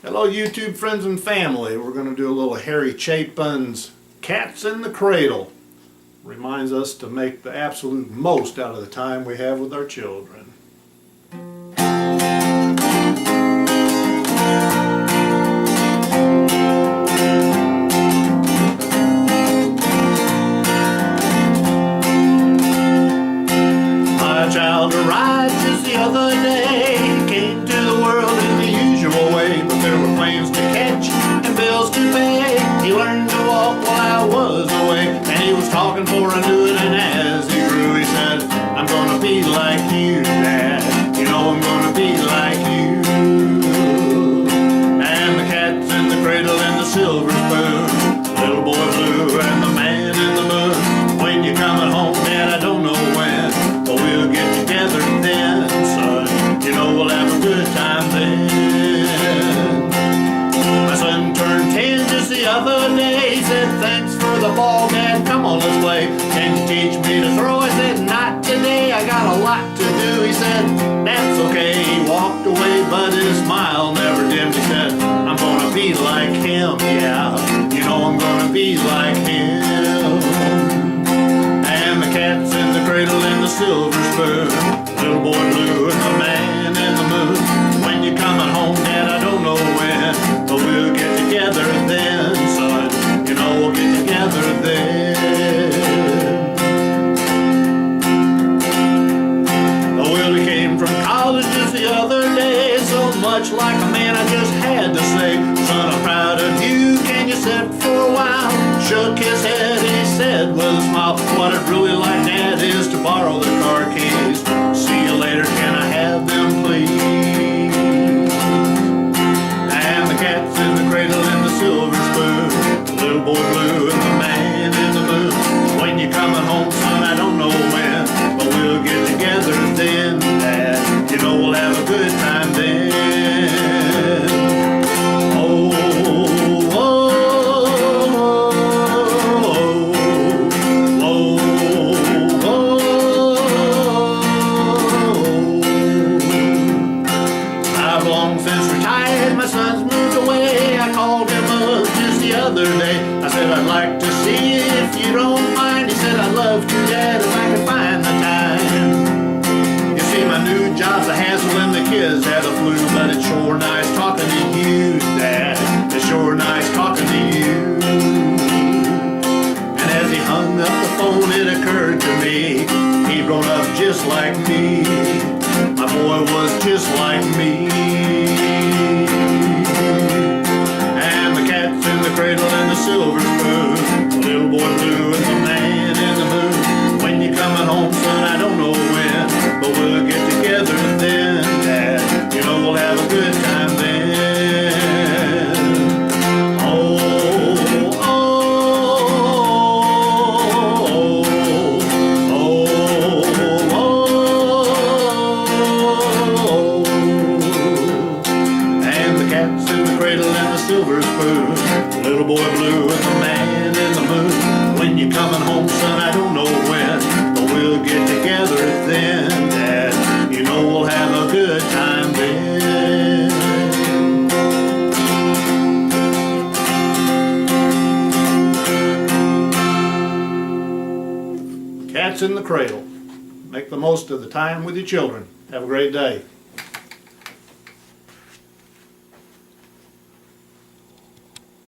Hello YouTube friends and family. We're going to do a little Harry Chapin's Cats in the Cradle. Reminds us to make the absolute most out of the time we have with our children. My child arrived just the other day. Came to the world in the usual way, but there were planes to catch and bills to pay. He learned to walk while I was away, and he was talking before I knew it. And as he grew, he said, "I'm gonna be like you, Dad. You know I'm gonna be like you." And the cat's in the cradle and the silver spoon, little boy blue and the man in the moon. When you're coming home, Dad, I don't know when, but we'll get together then, son. You know we'll have a good time then. My son turned 10 just the other day. He said, "Thanks for the ball, Dad. Come on, let's play. Can you teach me to throw?" I said, "Not today. I got a lot to do." He said, "That's okay." He walked away, but his smile never dimmed. He said, "I'm gonna be like him, yeah. You know I'm gonna be like him." And the cat's in the cradle and the silver spoon, little boy blue and the man in the moon. When you're coming home, Dad, I don't know when, but we'll get together then, son. You know we'll get together then. Oh, Willie came from college just the other day, so much like a man I just had to say, "Son, I'm proud of you. Can you sit for a while?" Shook his head and he said with a smile, "What I'd really like, Dad, is to borrow the car keys. See you later, can I have them, please?" And the cat's in the cradle and the silver spoon, little boy blue and the man in the moon. When you're coming home, son, I don't know when, but we'll get together then, Dad. You know we'll have a good time then. Oh, oh, oh, oh, oh. I've long since retired, my son's moved away. I called him up just the other day. I said, "I'd like to see you if you don't mind." He said, "I'd love to, Dad, if I could find the time." You see, my new job's a hassle and the kids have the flu, but it's sure nice talking to you, Dad. It's sure nice talking to you. And as he hung up the phone, it occurred to me, he'd grown up just like me. My boy was just like me. And the cat's in the cradle and the silver spoon, the little boy blue and the man in the moon. When you're coming home, son, I don't know when, but we'll get together then, Dad. You know we'll have a good time then. Oh, oh, oh, oh, oh. And the cat's in the cradle and the silver spoon, little boy blue and the man in the moon. When you're coming home, son, I don't know when, but we'll get together then, Dad. You know we'll have a good time then. Cats in the Cradle. Make the most of the time with your children. Have a great day.